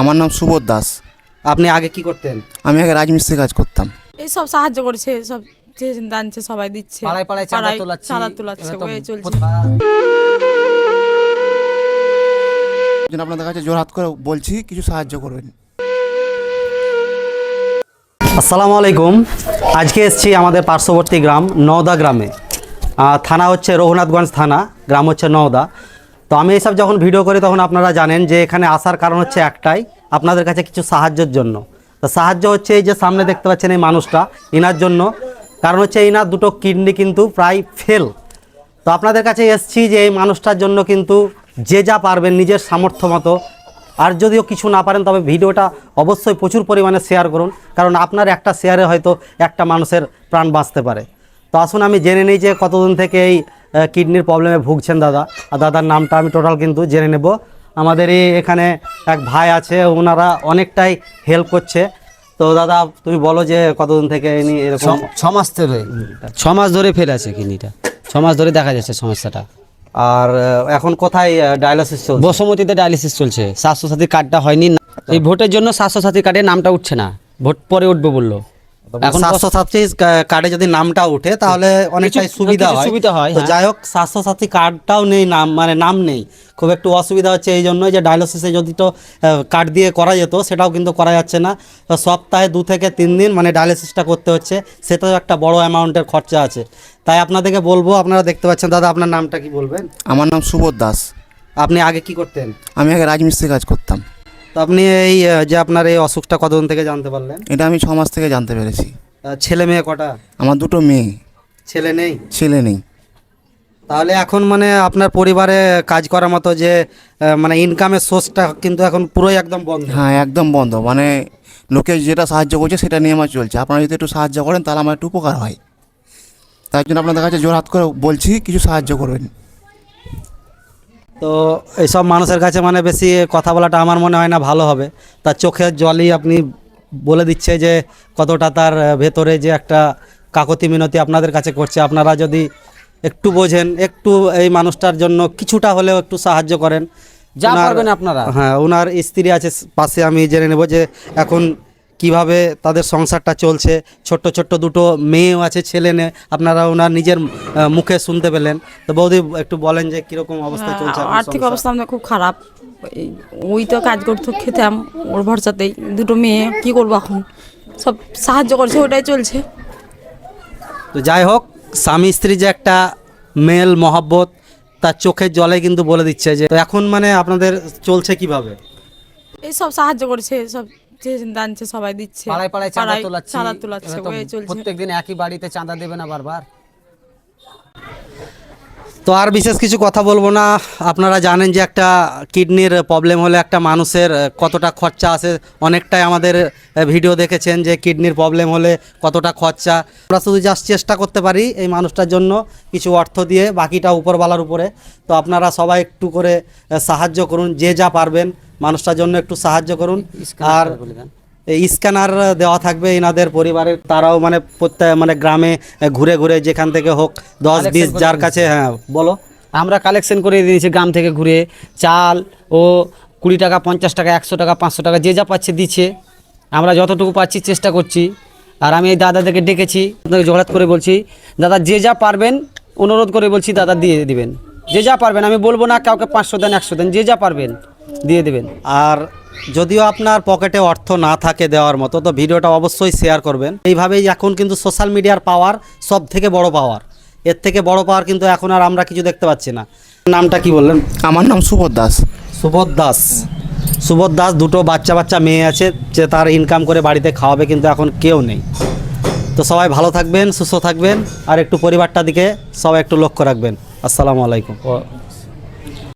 আমার নাম সুবোধ দাস। আপনি আগে কি করতেন? আমি আগে রাজমিস্ত্রি কাজ করতাম। এই সব সাহায্য করছে, সব যে দানছে সবাই দিচ্ছে, পাড়ায় পাড়ায় চাঁদা তোলাচ্ছে, চাঁদা তোলাচ্ছে, ওই চলছে। আপনাদের কাছে জোরহাত করে বলছি, কিছু সাহায্য করবেন। আসসালামু আলাইকুম। আজকে এসেছি আমাদের পার্শ্ববর্তী গ্রাম নওদা গ্রামে। থানা হচ্ছে রঘুনাথগঞ্জ থানা, গ্রাম হচ্ছে নওদা। তো আমি এইসব যখন ভিডিও করি তখন আপনারা জানেন যে এখানে আসার কারণ হচ্ছে একটাই, আপনাদের কাছে কিছু সাহায্যের জন্য। তো সাহায্য হচ্ছে এই যে সামনে দেখতে পাচ্ছেন এই মানুষটা, ইনার জন্য। কারণ হচ্ছে ইনার দুটো কিডনি কিন্তু প্রায় ফেল। তো আপনাদের কাছে এসেছি যে এই মানুষটার জন্য কিন্তু যে যা পারবেন নিজের সামর্থ্য মতো, আর যদিও কিছু না পারেন তবে ভিডিওটা অবশ্যই প্রচুর পরিমাণে শেয়ার করুন, কারণ আপনার একটা শেয়ারে হয়তো একটা মানুষের প্রাণ বাঁচতে পারে। তো আসুন আমি জেনে নিই যে কতদিন থেকে এই কিডনির প্রবলেমে ভুগছেন দাদা, আর দাদার নামটা আমি টোটাল কিন্তু জেনে নেব। আমাদের এখানে এক ভাই আছে, ওনারা অনেকটাই হেল্প করছে। তো দাদা তুমি বলো যে কতদিন থেকে ইনি এরকম? 6 মাস ধরে, 6 মাস ধরে ফেল আছে কিডনিটা, 6 মাস ধরে দেখা যাচ্ছে সমস্যাটা। আর এখন কোথায় ডায়ালিসিস চলছে? বসমতিতে ডায়ালিসিস চলছে। স্বাস্থ্যসাথী কার্ডটা হয়নি, এই ভোটের জন্য স্বাস্থ্যসাথী কার্ডের নামটা উঠছে না, ভোট পরে উঠবে বললো। এখন স্বাস্থ্যসাথী কার্ডে যদি নামটা উঠে তাহলে অনেকটাই সুবিধা হয়। তো যাই হোক, স্বাস্থ্যসাথী কার্ডটাও নেই, নাম নেই, খুব একটু অসুবিধা হচ্ছে। এই জন্যই যে ডায়ালিসিসে যদি তো কার্ড দিয়ে করা যেত, সেটাও কিন্তু করা যাচ্ছে না। তো সপ্তাহে 2 থেকে 3 দিন মানে ডায়ালিসিসটা করতে হচ্ছে, সেটাও একটা বড় অ্যামাউন্টের খরচা আছে। তাই আপনাদেরকে বলবো, আপনারা দেখতে পাচ্ছেন দাদা, আপনার নামটা কি বলবেন? আমার নাম সুবোধ দাস। আপনি আগে কি করতেন? আমি আগে রাজমিস্ত্রি কাজ করতাম। তো আপনি এই যে আপনার এই অসুখটা কতদিন থেকে জানতে পারলেন? এটা আমি 6 মাস থেকে জানতে পেরেছি। ছেলে মেয়ে কটা? আমার 2টো মেয়ে। ছেলে নেই? ছেলে নেই। তাহলে এখন মানে আপনার পরিবারে কাজ করার মতো যে মানে ইনকামের সোর্সটা কিন্তু এখন পুরোই একদম বন্ধ। হ্যাঁ, একদম বন্ধ। মানে লোকে যেটা সাহায্য করছে সেটা নিয়ে আমার চলছে। আপনারা যদি একটু সাহায্য করেন তাহলে আমার একটু উপকার হয়। তাই জন্য আপনাদের কাছে জোরহাত করে বলছি, কিছু সাহায্য করবেন। তো এইসব মানুষের কাছে মানে বেশি কথা বলাটা আমার মনে হয় না ভালো হবে। তার চোখের জলই আপনি বলে দিচ্ছে যে কতটা তার ভেতরে যে একটা কাকতি মিনতি আপনাদের কাছে করছে। আপনারা যদি একটু বোঝেন, একটু এই মানুষটার জন্য কিছুটা হলেও একটু সাহায্য করেন, যা পারবেন আপনারা। হ্যাঁ, ওনার স্ত্রী আছে পাশে, আমি জেনে নেব যে এখন কিভাবে তাদের সংসারটা চলছে। ছোট্ট ছোট্ট 2টো মেয়েও আছে, ছেলে নেই, আপনারা ওনার নিজের মুখে শুনতে পেলেন। তো বৌদি একটু বলেন যে কীরকম অবস্থা চলছে? আর্থিক অবস্থা আমাদের খুব খারাপ। ওই তো কাজ করতে খেতাম ওর ভরসাতেই, 2টো মেয়ে, কি করবো এখন? সব সাহায্য করছে, ওটাই চলছে। তো যাই হোক, স্বামী স্ত্রী যে একটা মেল মহব্বত তার চোখের জলে কিন্তু বলে দিচ্ছে যে। তো এখন মানে আপনাদের চলছে কিভাবে? এই সব সাহায্য করছে, সব যে দানছে সবাই দিচ্ছে, পাড়ায় পাড়ায় চাঁদা তোলাচ্ছে, চাঁদা তোলাচ্ছে, ওই চলছে। প্রত্যেকদিন একই বাড়িতে চাঁদা দেবে না বারবার। তো আর বিশেষ কিছু কথা বলবো না। আপনারা জানেন যে একটা কিডনির প্রবলেম হলে একটা মানুষের কতটা খরচা আসে। অনেকটাই আমাদের ভিডিও দেখেছেন যে কিডনির প্রবলেম হলে কতটা খরচা। আমরা শুধু জাস্ট চেষ্টা করতে পারি এই মানুষটার জন্য কিছু অর্থ দিয়ে, বাকিটা উপরওয়ালার উপরে। তো আপনারা সবাই একটু করে সাহায্য করুন, যে যা পারবেন মানুষটার জন্য একটু সাহায্য করুন। আর এই স্ক্যানার দেওয়া থাকবে এনাদের পরিবারের, তারাও মানে মানে গ্রামে ঘুরে ঘুরে যেখান থেকে হোক 10-20 যার কাছে। হ্যাঁ বলো। আমরা কালেকশন করে দিয়েছি গ্রাম থেকে ঘুরে, চাল ও 20 টাকা, 50 টাকা, 100 টাকা, 500 টাকা, যে যা পাচ্ছে দিচ্ছে। আমরা যতটুকু পাচ্ছি চেষ্টা করছি। আর আমি এই দাদাদেরকে ডেকেছি, আপনাকে জোড়াত করে বলছি, দাদা যে যা পারবেন, অনুরোধ করে বলছি দাদা দিয়ে দিবেন, যে যা পারবেন। আমি বলবো না কাউকে 500 দেন, 100 দেন, যে যা পারবেন দিয়ে দেবেন। আর যদিও আপনার পকেটে অর্থ না থাকে দেওয়ার মতো, তো ভিডিওটা অবশ্যই শেয়ার করবেন। এইভাবেই এখন কিন্তু সোশ্যাল মিডিয়ার পাওয়ার সব থেকে বড় পাওয়ার। এর থেকে বড় পাওয়ার কিন্তু এখন আর আমরা কিছু দেখতে পাচ্ছি না। নামটা কি বললেন? আমার নাম সুবোধ দাস। সুবোধ দাস। সুবোধ দাস 2টো বাচ্চা মেয়ে আছে, যে তার ইনকাম করে বাড়িতে খাওয়াবে, কিন্তু এখন কেউ নেই। তো সবাই ভালো থাকবেন, সুস্থ থাকবেন, আর একটু পরিবারটার দিকে সবাই একটু লক্ষ্য রাখবেন। আসসালামু আলাইকুম।